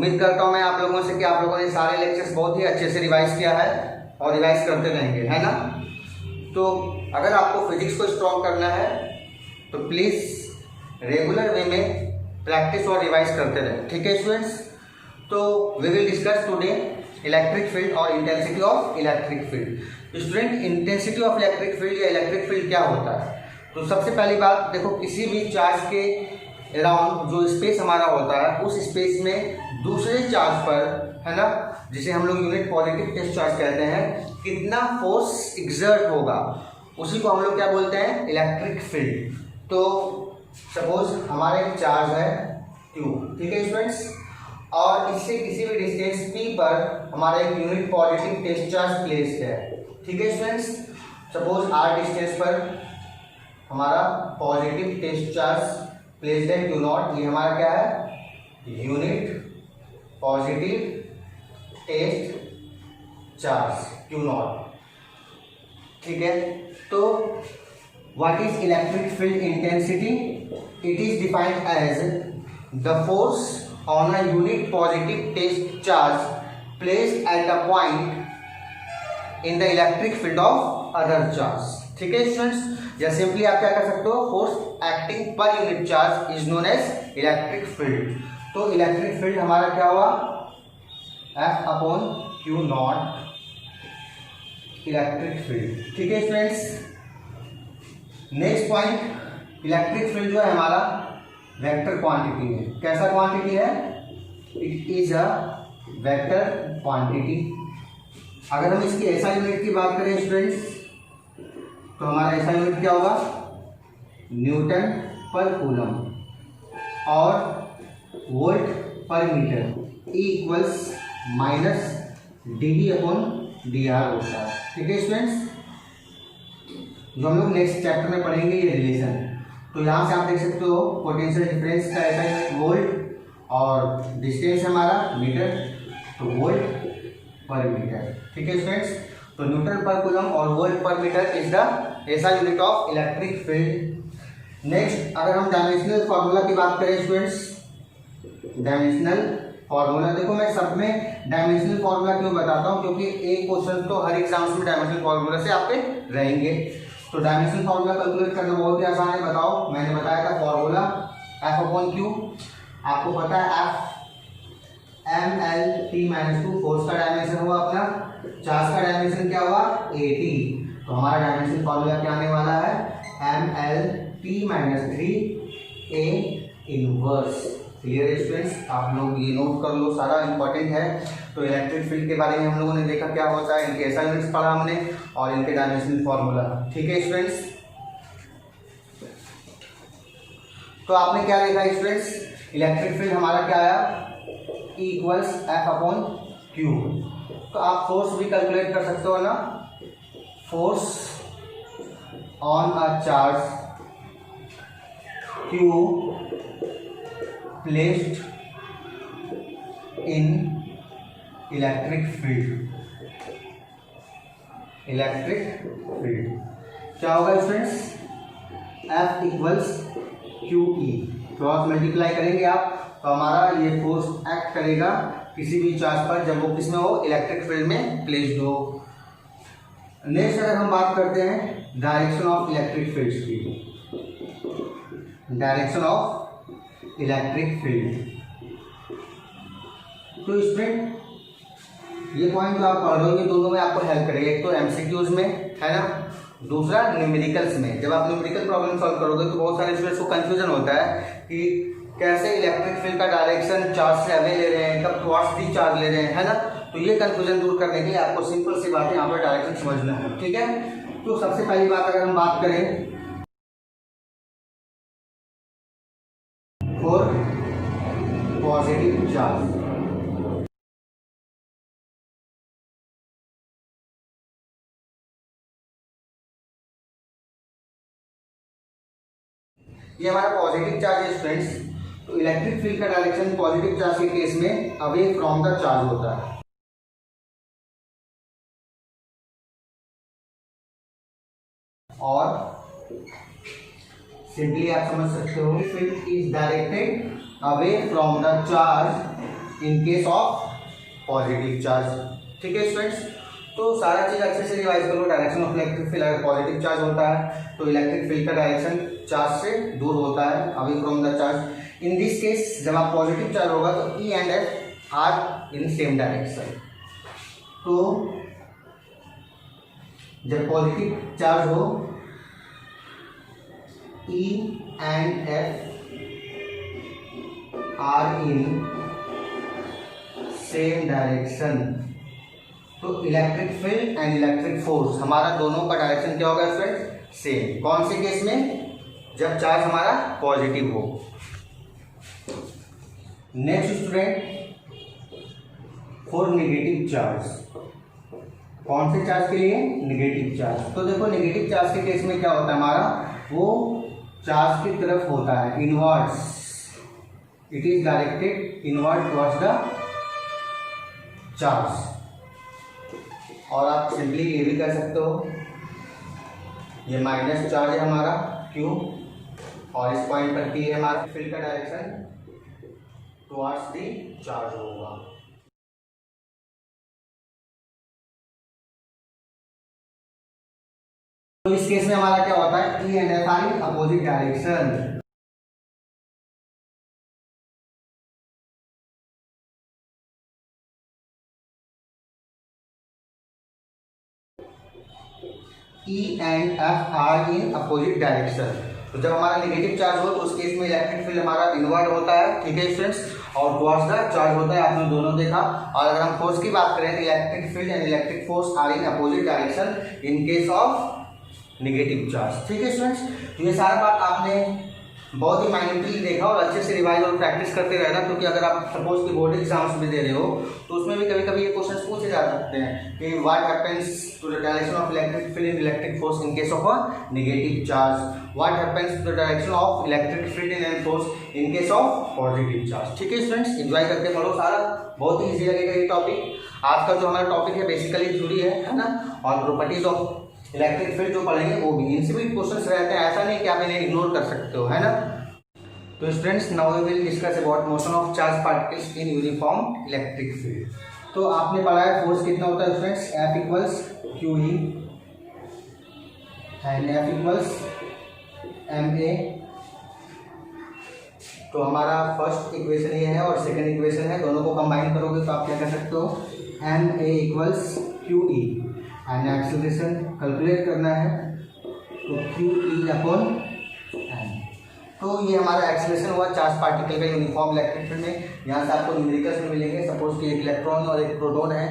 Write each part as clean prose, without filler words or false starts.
उम्मीद करता हूँ मैं आप लोगों से कि आप लोगों ने सारे लेक्चर्स बहुत ही अच्छे से रिवाइज किया है और रिवाइज करते रहेंगे, है ना। तो अगर आपको फिजिक्स को स्ट्रॉन्ग करना है तो प्लीज़ रेगुलर वे में प्रैक्टिस और रिवाइज करते रहें, ठीक है स्टूडेंट्स। तो we will discuss today electric field और intensity of electric field. Student, intensity of electric field या इलेक्ट्रिक फील्ड क्या होता है? तो सबसे पहली बात देखो, किसी भी चार्ज के अराउंड जो स्पेस हमारा होता है उस स्पेस में दूसरे चार्ज पर, है ना, जिसे हम लोग यूनिट पॉजिटिव टेस्ट चार्ज कहते हैं, कितना फोर्स एग्जर्ट होगा उसी को हम लोग क्या बोलते हैं? Electric field. तो सपोज हमारे एक चार्ज है Q, ठीक है स्टूडेंट्स, और इससे किसी भी डिस्टेंस P पर हमारा एक unit positive test charge placed है, ठीक है स्टूडेंट्स। सपोज R डिस्टेंस पर हमारा पॉजिटिव टेस्ट चार्ज प्लेस्ड है Q0, ये हमारा क्या है? Unit positive test charge Q0, ठीक है। तो what is electric field intensity? It is defined as the force on a unit positive test charge placed at a point in the electric field of other charge, ठीक है students. या simply आप क्या कर सकते हो? Force acting per unit charge is known as electric field. तो electric field हमारा क्या हुआ? F upon Q0 electric field, ठीक है students. Next point, electric field जो है हमारा वेक्टर क्वांटिटी है। कैसा क्वांटिटी है? It is a vector quantity. अगर हम इसकी ऐसा यूनिट की बात करें स्टूडेंट्स, तो हमारा ऐसा यूनिट क्या होगा? न्यूटन पर कूलम और volt per metre equals minus dV upon dr होता है, ठीक है स्टूडेंट्स। जो हम लोग नेक्स्ट चैप्टर में पढ़ेंगे ये रिलेशन। तो यहाँ से आप देख सकते हो पोटेंशियल डिफरेंस का ऐसा यूनिट वोल्ट और डिस्टेंस हमारा मीटर, तो वोल्ट पर मीटर, ठीक है स्टूडेंट्स। तो न्यूटन पर कूलम और volt per metre is the ऐसा unit of electric field. Next, अगर हम डायमेंशनल फार्मूला की बात करें स्टूडेंट्स, डायमेंशनल फार्मूला, देखो मैं सब में डायमेंशनल फार्मूला क्यों बताता हूँ, क्योंकि एक क्वेश्चन तो हर एग्जाम्स में डायमेंशनल फार्मूला से आपके रहेंगे। तो डायमेंशनल फार्मूला कैलकुलेट करना बहुत ही आसान है। बताओ, मैंने बताया था फार्मूला F अपॉन Q, आपको पता है F mL/t-2 फोर्स का डायमेंशन हुआ अपना, चार्ज का डायमेंशन क्या हुआ? AT। तो हमारा डायमेंशन फार्मूला क्या आने वाला है? mL/t-3 A inverse. Clear students, आप लोग ये नोट कर लो, सारा इंपॉर्टेंट है। तो इलेक्ट्रिक फील्ड के बारे में हम लोगों ने देखा क्या होता है, इनके ऐसा यूनिट्स पढ़ा हमने और इनके डायमेंशनल फार्मूला, ठीक है स्टूडेंट्स। तो आपने क्या देखा स्टूडेंट्स? इलेक्ट्रिक फील्ड हमारा क्या आया? E equals F upon Q। तो आप फोर्स भी कैलकुलेट कर सकते हो ना, force on a charge Q placed in electric field, electric field क्या होगा students? F equals QE, cross multiply करेंगे आप तो हमारा ये फोर्स एक्ट करेगा किसी भी चार्ज पर जब वो किसमें हो? इलेक्ट्रिक फील्ड में प्लेस्ड हो। नेक्स्ट अगर हम बात करते हैं डायरेक्शन ऑफ इलेक्ट्रिक फील्ड्स की, डायरेक्शन ऑफ इलेक्ट्रिक फील्ड। तो स्टूडेंट ये पॉइंट जो आप पढ़ रहे हो ये दोनों में आपको हेल्प करेगा, एक तो एमसीक्यूज में, है ना, दूसरा न्यूमेरिकल्स में। जब आप न्यूमेरिकल प्रॉब्लम सॉल्व करोगे तो बहुत सारे स्टूडेंट्स को कंफ्यूजन होता है कि कैसे इलेक्ट्रिक फील्ड का डायरेक्शन चार्ज से अवे ले रहे हैं, कब टुवर्ड्स दी चार्ज ले रहे हैं, है ना। तो ये कंफ्यूजन दूर करने के लिए आपको सिंपल सी बात है, यहाँ पर डायरेक्शन समझना है, ठीक है। तो सबसे पहली बात अगर हम बात करें फॉर पॉजिटिव चार्ज, ये हमारा पॉजिटिव चार्ज है स्टूडेंट्स। तो इलेक्ट्रिक फील्ड का डायरेक्शन पॉजिटिव चार्ज के केस में अवे फ्रॉम द चार्ज होता है। और सिंपली आप समझ सकते हो field is directed away from the charge in case of positive charge. ठीक है स्टूडेंट्स, तो सारा चीज अच्छे से रिवाइज करो। डायरेक्शन ऑफ इलेक्ट्रिक फील्ड, अगर पॉजिटिव चार्ज होता है तो इलेक्ट्रिक फील्ड का डायरेक्शन चार्ज से दूर होता है, away from the charge. In this case जब आप पॉजिटिव चार्ज होगा तो E and F are in same direction. तो जब पॉजिटिव चार्ज हो E and F are in same direction, तो electric field and electric force हमारा दोनों का डायरेक्शन क्या होगा फ्रेंड्स? सेम। कौन से केस में? जब चार्ज हमारा पॉजिटिव हो। Next student, for negative charge. कौन से चार्ज के लिए? Negative charge. तो देखो नेगेटिव चार्ज के केस में क्या होता है हमारा, वो चार्ज की तरफ होता है inwards, it is directed inward towards the charge. और आप सिंपली ये भी कर सकते हो, ये माइनस चार्ज है हमारा क्यू, और इस पॉइंट पर पी है हमारा, फील्ड का डायरेक्शन टुवर्ड्स द चार्ज होगा। तो इस केस में हमारा क्या होता है, E and F are in opposite direction. E and F are in opposite direction. तो जब हमारा नेगेटिव चार्ज हो तो उस केस में इलेक्ट्रिक फील्ड हमारा इनवर्ड होता है, ठीक है स्टूडेंट्स, और टुवर्ड्स द चार्ज होता है, आपने दोनों देखा। और अगर हम फोर्स की बात करें तो electric field and electric force are in opposite direction in case of negative charge. ठीक है स्टूडेंट्स, तो ये सारा बात आपने बहुत ही माइन्यूटली देखा और अच्छे से रिवाइज और प्रैक्टिस करते रहना, क्योंकि अगर आप सपोज की बोर्ड एग्जाम्स में दे रहे हो तो उसमें भी कभी कभी ये क्वेश्चंस पूछे जा सकते हैं कि what happens to the direction of electric field in electric force in case of a negative charge, what happens to the direction of electric field in force in case of positive charge. ठीक है students, enjoy करके पढ़ो, सारा बहुत ही easy लगेगा ये topic. आज का जो हमारा टॉपिक है बेसिकली थ्योरी है ना, और प्रॉपर्टीज ऑफ इलेक्ट्रिक फील्ड जो पढ़ेंगे वो भी, इनसे भी क्वेश्चंस रहते हैं, ऐसा नहीं कि आप इन्हें इग्नोर कर सकते हो, है ना। तो students, now we will discuss about motion of charge particles in uniform electric field. तो आपने पढ़ा है फोर्स कितना होता है students, F equals Q E and F equals M A. तो हमारा फर्स्ट इक्वेशन ये है और सेकंड इक्वेशन है, दोनों को कंबाइन करोगे तो आप क्या कर सकते हो, M A equals Q E and acceleration calculate करना है तो क्यू ई अपॉन एम। तो ये हमारा एक्सेलरेशन हुआ चार्ज पार्टिकल का यूनिफॉर्म इलेक्ट्रिक फील्ड में। यहाँ से आपको न्यूमेरिकल्स में मिलेंगे, सपोज कि एक इलेक्ट्रॉन और एक प्रोटॉन है,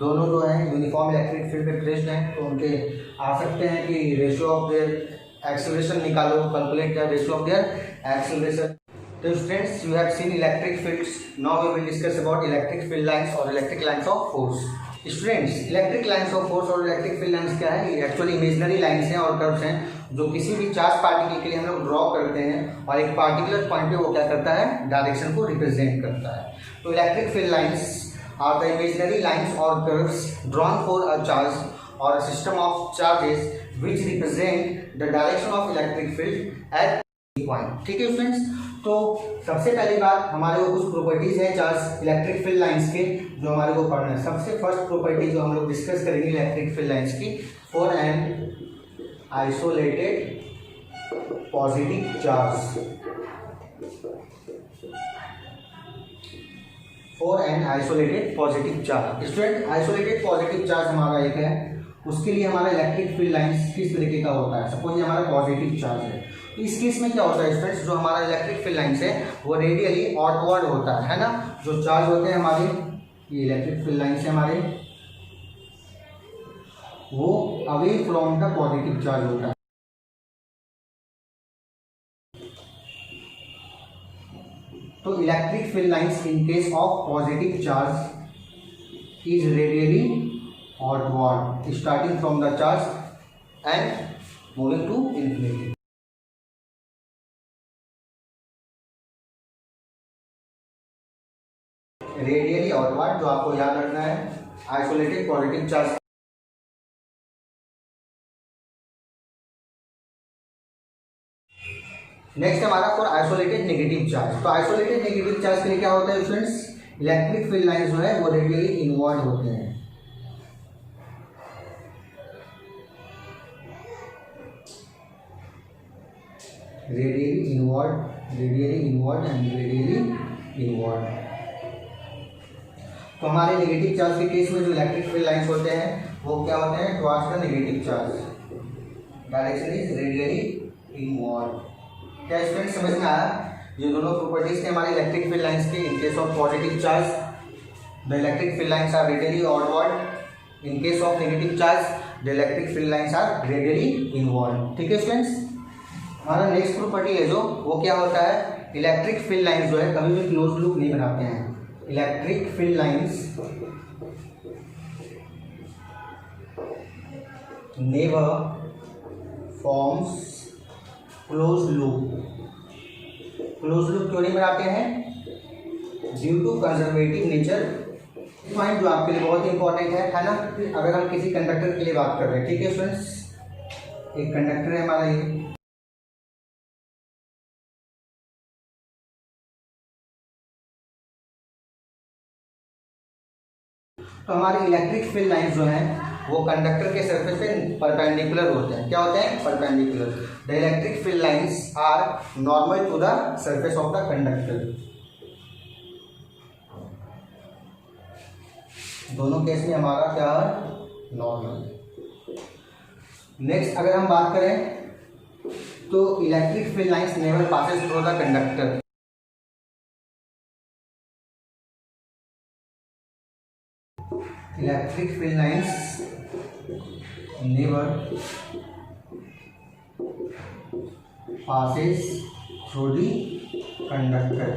दोनों जो है यूनिफॉर्म इलेक्ट्रिक फील्ड पे प्लेस्ड हैं, तो उनके आ सकते हैं कि रेशियो ऑफ देयर एक्सेलरेशन निकालो, calculate the ratio of their acceleration. तो students, you have seen electric fields, now we will discuss about electric field lines और electric lines of force. Students, electric lines of force और electric field lines क्या है, ये actually imaginary lines हैं और curves हैं जो किसी भी चार्ज पार्टिकल के लिए हम लोग ड्रॉ करते हैं, और एक पार्टिकुलर पॉइंट पे वो क्या करता है, डायरेक्शन को रिप्रेजेंट करता है। तो electric field lines are the imaginary lines और curves drawn for a charge और a system of charges which represent the direction of electric field at point. ठीक है फ्रेंड्स, तो सबसे पहली बात हमारे को कुछ प्रॉपर्टीज है चार्ज इलेक्ट्रिक फील्ड लाइंस के जो हमारे को पढ़ना है। सबसे फर्स्ट प्रॉपर्टी जो हम लोग डिस्कस करेंगे इलेक्ट्रिक फील्ड लाइंस की, for an isolated positive charge, for an isolated positive charge. Student, isolated positive charge हमारा एक है, उसके लिए हमारा इलेक्ट्रिक फील्ड लाइंस किस तरीके का होता है। सपोज ये हमारा पॉजिटिव चार्ज है, इस केस में क्या होता है स्टूडेंट्स, जो हमारा इलेक्ट्रिक फील्ड लाइंस है वो रेडियली आउटवर्ड होता है ना। जो चार्ज होते हैं हमारे, ये इलेक्ट्रिक फील्ड लाइंस है हमारे, वो away from the positive charge होता है। तो electric field lines in case of positive charge is radially outward starting from the charge and moving to infinity. Radially outward, जो आपको याद रखना है, आइसोलेटेड पॉजिटिव चार्ज। नेक्स्ट हमारा फॉर आइसोलेटेड नेगेटिव चार्ज। तो आइसोलेटेड नेगेटिव चार्ज के लिए क्या होता है स्टूडेंट्स, इलेक्ट्रिक फील्ड लाइंस जो है वो रेडियली इनवर्ड होते हैं। Radially inward and radially inward. तो हमारे नेगेटिव चार्ज के केस में जो इलेक्ट्रिक फील्ड लाइंस होते हैं वो क्या होते हैं, towards the negative charge, direction is radially inward. क्या स्टूडेंट समझ में आया? ये दोनों प्रॉपर्टीज थे हमारे इलेक्ट्रिक फील्ड लाइंस के। In case of positive charge the electric field lines are radially outward, in case of negative charge the electric field lines are radially inward. ठीक है स्टूडेंट्स, हमारा नेक्स्ट प्रॉपर्टी है जो वो क्या होता है, इलेक्ट्रिक फील्ड लाइंस जो है कभी भी क्लोज लूप नहीं बनाते हैं। Electric field lines never forms close loop. Close loop क्यों नहीं बनाते हैं? Due to conservative nature. Point जो आपके लिए बहुत इंपॉर्टेंट है ना। अगर हम किसी कंडक्टर के लिए बात कर रहे हैं, ठीक है स्टूडेंट्स, एक कंडक्टर है हमारा ये, तो हमारे इलेक्ट्रिक फील्ड लाइंस जो हैं वो कंडक्टर के सरफेस पे परपेंडिकुलर होते हैं। क्या होते हैं? Perpendicular. The electric field lines are normal to the surface of the conductor. दोनों केस में हमारा क्या है? नॉर्मल। नेक्स्ट अगर हम बात करें तो electric field lines never passes through the conductor. Electric field lines never passes through the conductor।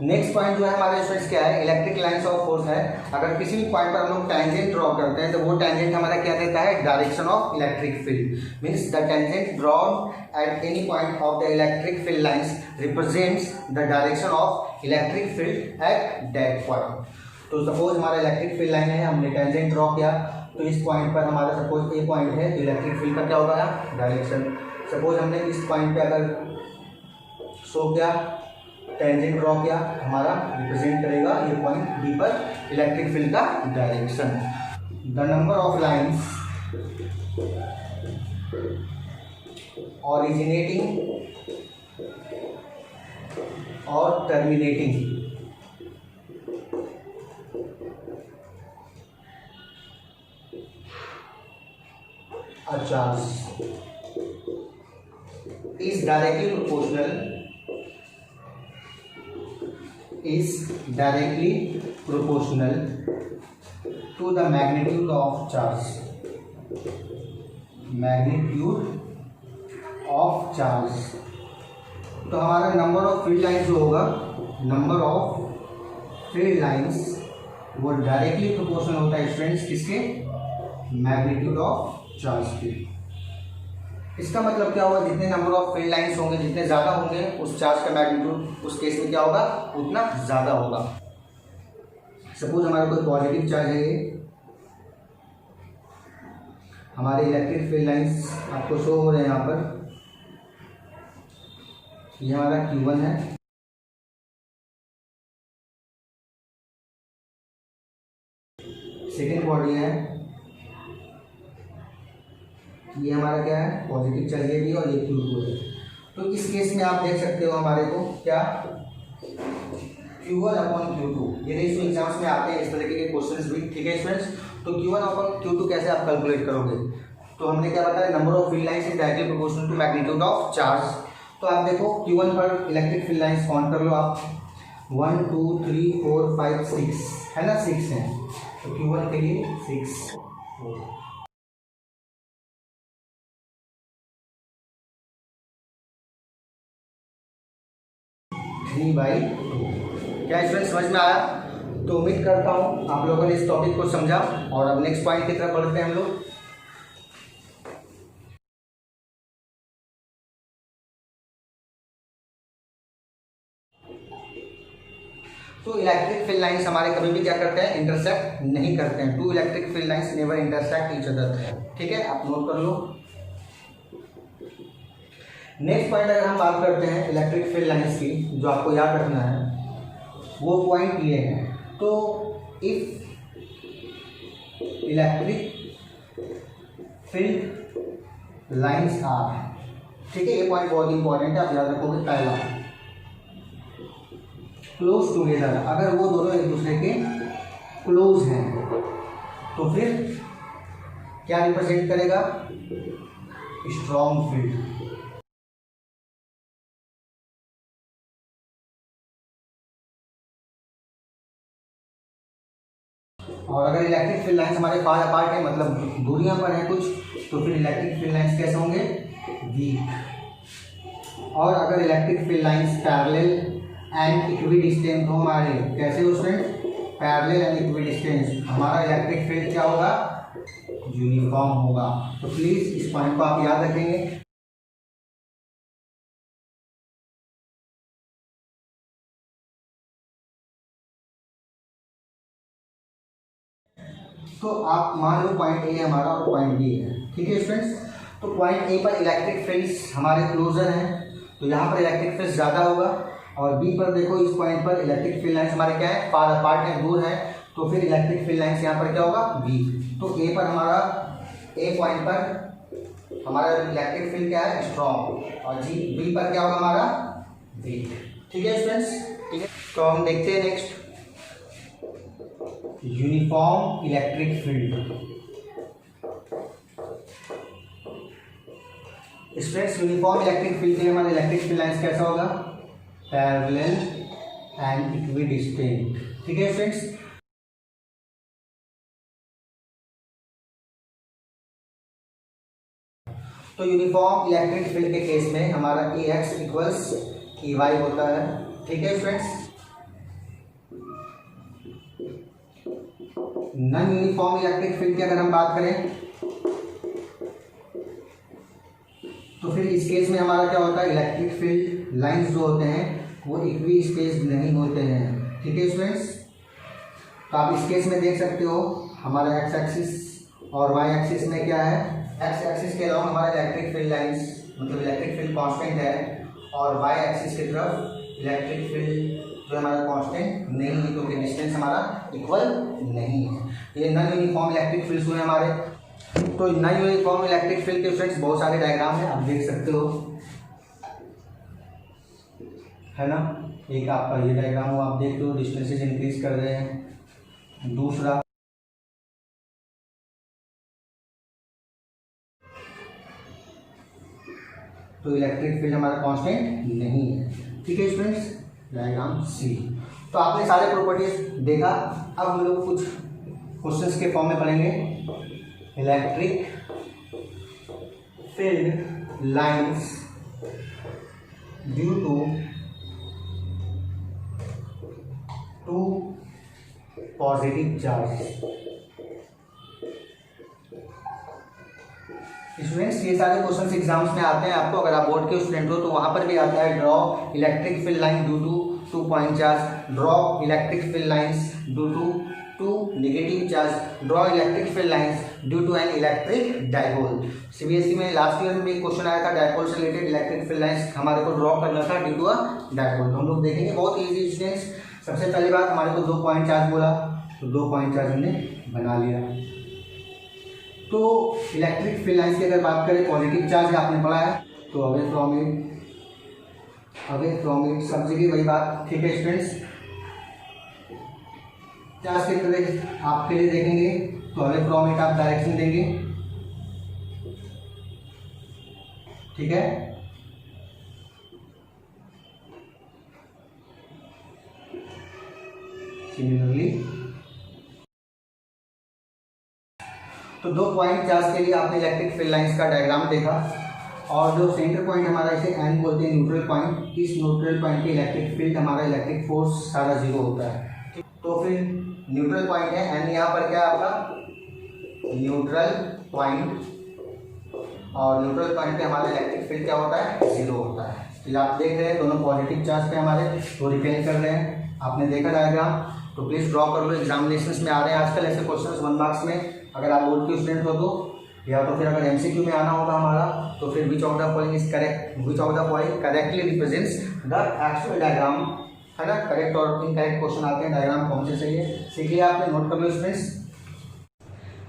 Next point जो है हमारे स्टूडेंट्स क्या है, इलेक्ट्रिक लाइंस ऑफ फोर्स है। अगर किसी भी पॉइंट पर हम लोग टेंजेंट ड्रॉ करते हैं तो वो टेंजेंट हमारा क्या देता है, direction of electric field. Means the tangent drawn at any point of the electric field lines represents the direction of electric field at that point. तो सपोज हमारा इलेक्ट्रिक फील्ड लाइन है, हमने टेंजेंट ड्रॉ किया, तो इस point पर हमारा suppose ए point है, तो इलेक्ट्रिक फील्ड का क्या होगा, डायरेक्शन। सपोज हमने इस पॉइंट पे अगर शो किया, टेंजेंट ड्रॉ किया, हमारा रिप्रेजेंट करेगा ये पॉइंट बी पर इलेक्ट्रिक फील्ड का direction. The number of lines originating और terminating a charge is directly proportional to the magnitude of charge। तो हमारा नंबर ऑफ फील्ड लाइंस जो होगा, नंबर ऑफ फील्ड लाइंस वो डायरेक्टली प्रोपोर्शनल होता है स्टूडेंट्स किसके, मैग्नीट्यूड ऑफ चार्ज की। इसका मतलब क्या होगा, जितने नंबर ऑफ फील्ड लाइंस होंगे, जितने ज़्यादा होंगे उस चार्ज का मैग्नीट्यूड उस केस में क्या होगा, उतना ज़्यादा होगा। सपोज हमारा कोई पॉजिटिव चार्ज है, ये हमारे इलेक्ट्रिक फील्ड लाइंस आपको शो हो रहे हैं यहाँ पर, ये हमारा Q1 है, सेकेंड बॉडी है, ये हमारा क्या है, पॉजिटिव चार्ज ये भी, और ये Q2 है। तो इस केस में आप देख सकते हो हमारे को क्या, Q1/Q2। ये रेशियो एग्जाम्स में आते हैं इस तरीके के क्वेश्चंस भी, ठीक है स्टूडेंट्स। तो Q1/Q2 कैसे आप कैलकुलेट करोगे, तो हमने क्या बताया, number of field lines is directly proportional to magnitude of charge. तो आप देखो Q1 पर इलेक्ट्रिक फील्ड लाइंस काउंट कर लो आप, 1 2 3 4 5 6 है ना, 6 है। तो Q1 के लिए 6 3/2। क्या स्टूडेंट समझ में आया? तो उम्मीद करता हूँ आप लोगों ने इस टॉपिक को समझा। और अब नेक्स्ट पॉइंट की तरफ बढ़ते हैं हम लोग। तो इलेक्ट्रिक फील्ड लाइंस हमारे कभी भी क्या करते हैं, इंटरसेक्ट नहीं करते हैं। Two electric field lines never intersect each other. ठीक है, आप नोट कर लो। नेक्स्ट पॉइंट अगर हम बात करते हैं इलेक्ट्रिक फील्ड लाइंस की, जो आपको याद रखना है वो पॉइंट ये है। तो if electric field lines are, ठीक है, ये पॉइंट बहुत इंपॉर्टेंट है, आप याद रखोगे। पहला, क्लोज टुगेदर, अगर वो दोनों एक दूसरे के क्लोज हैं तो फिर क्या रिप्रेजेंट करेगा? Strong field. और अगर इलेक्ट्रिक फील्ड लाइंस हमारे फार अपार्ट है, मतलब दूरियां पर है कुछ, तो फिर इलेक्ट्रिक फील्ड लाइंस कैसे होंगे? वीक। और अगर electric field lines parallel and equidistant हो हमारे, कैसे हो स्टूडेंट? पैरेलल एंड इक्विडिस्टेंट, हमारा इलेक्ट्रिक फील्ड क्या होगा? यूनिफॉर्म होगा। तो प्लीज इस पॉइंट को आप याद रखेंगे। तो आप मान लो पॉइंट ए हमारा और पॉइंट बी है, ठीक है स्टूडेंट्स। तो पॉइंट ए पर इलेक्ट्रिक फील्ड्स हमारे क्लोजर हैं, तो यहाँ पर इलेक्ट्रिक फील्ड ज़्यादा होगा। और बी पर देखो, इस पॉइंट पर इलेक्ट्रिक फील्ड लाइंस हमारे क्या है? फार अपार्ट है, दूर है, तो फिर इलेक्ट्रिक फील्ड लाइंस यहाँ पर क्या होगा? वीक। तो ए पर हमारा, ए पॉइंट पर हमारा इलेक्ट्रिक फील्ड क्या है? स्ट्रॉन्ग। और जी बी पर क्या होगा हमारा? वीक। ठीक है स्टूडेंट्स, ठीक है। तो हम देखते हैं next, uniform electric field. Students, uniform electric field के लिए हमारा इलेक्ट्रिक फील्ड लाइंस कैसा होगा? Parallel and equidistant. ठीक है स्टूडेंट्स। तो यूनिफॉर्म इलेक्ट्रिक फील्ड के केस में हमारा ए एक्स इक्वल्स ई वाई होता है। ठीक है students. Non uniform electric field की अगर हम बात करें तो फिर इस केस में हमारा क्या होता है? इलेक्ट्रिक फील्ड लाइंस जो होते हैं वो इक्वी स्पेस्ड नहीं होते हैं। ठीक है स्टूडेंट्स। तो आप इस केस में देख सकते हो हमारा एक्स एक्सिस और वाई एक्सिस में क्या है? एक्स एक्सिस के अलावा हमारा इलेक्ट्रिक फील्ड लाइंस मतलब इलेक्ट्रिक फील्ड कांस्टेंट है, और वाई एक्सिस की तरफ इलेक्ट्रिक फील्ड जो हमारा कांस्टेंट नहीं है, क्योंकि डिस्टेंस हमारा इक्वल नहीं है। ये नॉन यूनिफॉर्म इलेक्ट्रिक फील्ड्स हुए हमारे। तो नॉन यूनिफॉर्म इलेक्ट्रिक फील्ड के स्टूडेंट्स बहुत सारे डायग्राम हैं, आप देख सकते हो, है ना। एक आपका ये डायग्राम हो, आप देख लो, डिस्टेंसेस इंक्रीज कर रहे हैं। दूसरा तो इलेक्ट्रिक फील्ड हमारा कांस्टेंट नहीं है। ठीक है स्टूडेंट्स, डायग्राम सी। तो आपने सारे प्रॉपर्टीज देखा। अब हम लोग कुछ क्वेश्चंस के फॉर्म में पढ़ेंगे। Electric field lines due to two positive charge. Students, ये सारे क्वेश्चंस एग्जाम्स में आते हैं आपको। अगर आप बोर्ड के स्टूडेंट हो तो वहां पर भी आता है, draw electric field line due to 2 point charge, draw electric field lines due to 2 negative charge, draw electric field lines due to an electric dipole. CBSE में लास्ट ईयर में भी क्वेश्चन आया था, डायपोल से रिलेटेड इलेक्ट्रिक फील्ड लाइंस हमारे को draw करना था ड्यू टू अ डायपोल। तो हम लोग देखेंगे, बहुत ईजी स्टूडेंट्स। सबसे पहली बात, हमारे को 2 पॉइंट चार्ज बोला, तो 2 पॉइंट चार्ज हमने बना लिया। तो इलेक्ट्रिक फील्ड लाइंस की अगर बात करें, पॉजिटिव चार्ज आपने पढ़ा है, तो अवे फ्रॉम इट सब जगह वही बात। ठीक है स्टूडेंट्स। चार्ज की तरह आपके लिए देखेंगे तो अवे फ्रॉम इट आप डायरेक्शन देंगे। ठीक है। सिमिलरली, तो 2 पॉइंट चार्ज के लिए आपने इलेक्ट्रिक फील्ड लाइंस का डायग्राम देखा, और जो सेंटर पॉइंट हमारा इसे एन बोलते हैं, न्यूट्रल पॉइंट, इस न्यूट्रल पॉइंट के इलेक्ट्रिक फील्ड हमारा इलेक्ट्रिक फोर्स सारा 0 होता है। तो फिर न्यूट्रल पॉइंट है एन, यहाँ पर क्या है आपका? न्यूट्रल पॉइंट, और न्यूट्रल पॉइंट पे हमारा इलेक्ट्रिक फील्ड क्या होता है? 0 होता है। तो आप देख रहे हैं दोनों पॉजिटिव चार्ज पे हमारे वो रिपेल कर रहे हैं। आपने देखा डायग्राम, तो प्लीज़ ड्रॉ कर लो। एग्जामिनेशन में आ रहे हैं आजकल ऐसे क्वेश्चन 1 मार्क्स में। अगर आप बोर्ड के स्टूडेंट हो तो या तो फिर अगर एमसीक्यू में आना होगा हमारा तो फिर विच of the following is correct, which of the following correctly represents the actual diagram, है ना। करेक्ट और इनकरेक्ट क्वेश्चन आते हैं, डायग्राम कौन से सही है, सीख लिया आपने, नोट कर लो स्टूडेंट्स।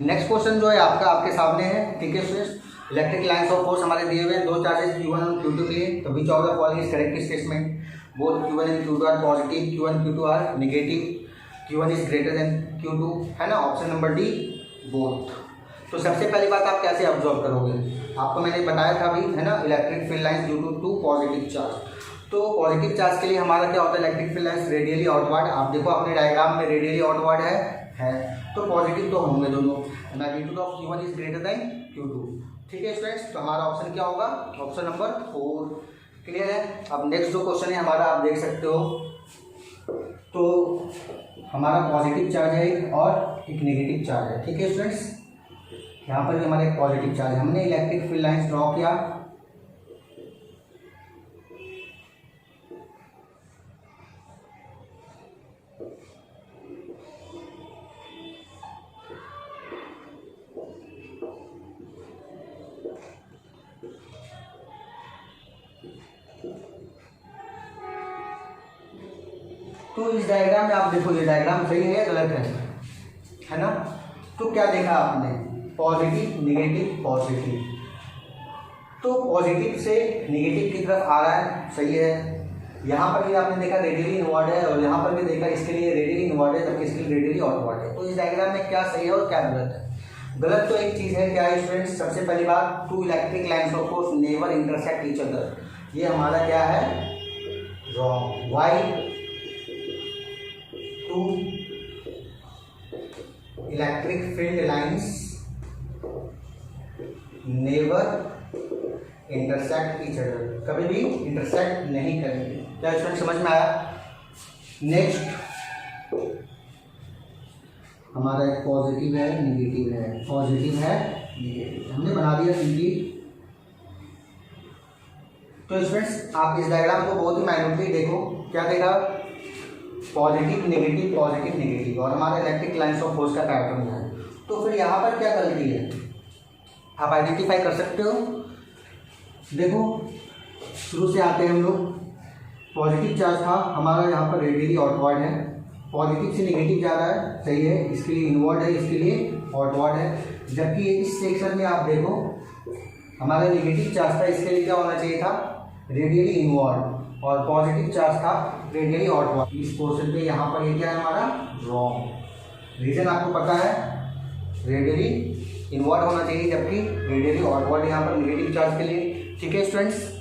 नेक्स्ट क्वेश्चन जो है आपका आपके सामने है, ठीक है students. Electric lines of force हमारे दिए हुए हैं, दो चार्जेस Q1 और Q2 के लिए, तो which of the following is correct statement, both Q1 and Q2 are positive, Q1 Q2 are negative, Q1 is greater than Q2, है ना। Option number D both. तो सबसे पहली बात आप कैसे ऑब्जर्व करोगे, आपको मैंने बताया था अभी, है ना, electric field lines due to positive charge. तो पॉजिटिव चार्ज के लिए हमारा क्या होता है, electric field lines radially outward, आप देखो अपने डायग्राम में रेडियली आउटवर्ड है, तो पॉजिटिव तो होंगे दोनों। Magnitude of Q1 is greater than Q2, ठीक है स्टूडेंट्स। तो हमारा ऑप्शन क्या होगा, ऑप्शन नंबर 4, क्लियर है। अब नेक्स्ट जो क्वेश्चन है हमारा, आप देख सकते हो, तो हमारा पॉजिटिव चार्ज है एक और एक नेगेटिव चार्ज है, ठीक है स्टूडेंट्स। यहाँ पर भी हमारा एक पॉजिटिव चार्ज है, हमने इलेक्ट्रिक फील्ड लाइंस ड्रॉ किया, तो इस डायग्राम में आप देखो ये डायग्राम सही है या गलत है ना। तो क्या देखा आपने, पॉजिटिव नेगेटिव पॉजिटिव, तो पॉजिटिव से नेगेटिव की तरफ आ रहा है, सही है। यहाँ पर भी आपने देखा रेडियली इनवर्ड है, और यहाँ पर भी देखा इसके लिए रेडियली इनवर्ड है, जबकि इसके लिए रेडियली आउटवर्ड है। तो इस डायग्राम में क्या सही है और क्या गलत है। गलत तो एक चीज़ है, क्या है स्टूडेंट्स, सबसे पहली बात, two electric lines of force never intersect each other, ये हमारा क्या है, wrong. Why, two electric field lines never intersect each other, कभी भी इंटरसेक्ट नहीं करेंगे। क्या स्टूडेंट समझ में आया। नेक्स्ट हमारा एक पॉजिटिव है नेगेटिव है, पॉजिटिव है नेगेटिव, हमने बना दिया सिंपली। तो स्टूडेंट्स आप इस डायग्राम को बहुत ही माइन्यूटली देखो, क्या देखा, पॉजिटिव नेगेटिव, और हमारा इलेक्ट्रिक लाइन्स ऑफ फोर्स का पैटर्न है। तो फिर यहाँ पर क्या गलती है, आप आइडेंटिफाई कर सकते हो। देखो शुरू से आते हैं हम लोग, पॉजिटिव चार्ज था हमारा, यहाँ पर रेडियली आउटवर्ड है, पॉजिटिव से नेगेटिव जा रहा है, सही है, इसके लिए इनवर्ड है, इसके लिए आउटवर्ड है। जबकि इस सेक्शन में आप देखो हमारा नेगेटिव चार्ज था, इसके लिए क्या होना चाहिए था, रेडियली इनवर्ड, और पॉजिटिव चार्ज था रेडियली आउटवर्ड। इस पोर्शन पे यहाँ पर ये क्या है हमारा, रॉन्ग। रीजन आपको पता है, रेडियली इनवर्ड होना चाहिए, जबकि रेडियली आउटवर्ड यहाँ पर नेगेटिव चार्ज के लिए, ठीक है students.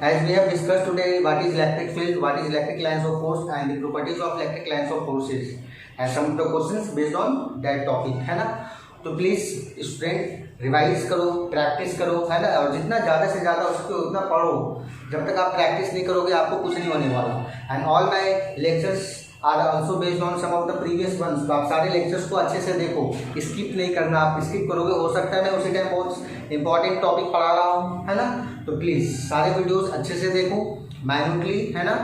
As we have discussed today, what is electric field, what is electric lines of force, and the properties of electric lines of forces, and some of the questions based on that topic, है ना। तो please student revise करो, practice करो, है ना, और जितना ज़्यादा से ज़्यादा उसको उतना पढ़ो। जब तक आप प्रैक्टिस नहीं करोगे आपको कुछ नहीं होने वाला। And all my lectures are also based on some of the previous ones. तो आप सारे लेक्चर्स को अच्छे से देखो, स्किप नहीं करना। आप स्किप करोगे, हो सकता है मैं उसी टाइम बहुत इंपॉर्टेंट टॉपिक पढ़ा रहा हूँ, है ना। तो प्लीज़ सारे वीडियोस अच्छे से देखो माइन्यूटली, है ना।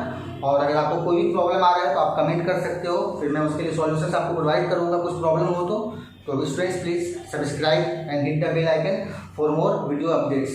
और अगर आपको कोई भी प्रॉब्लम आ रहा है तो आप कमेंट कर सकते हो, फिर मैं उसके लिए सॉल्यूशंस आपको प्रोवाइड करूँगा कुछ प्रॉब्लम हो तो students please subscribe and hit the bell icon for more video updates.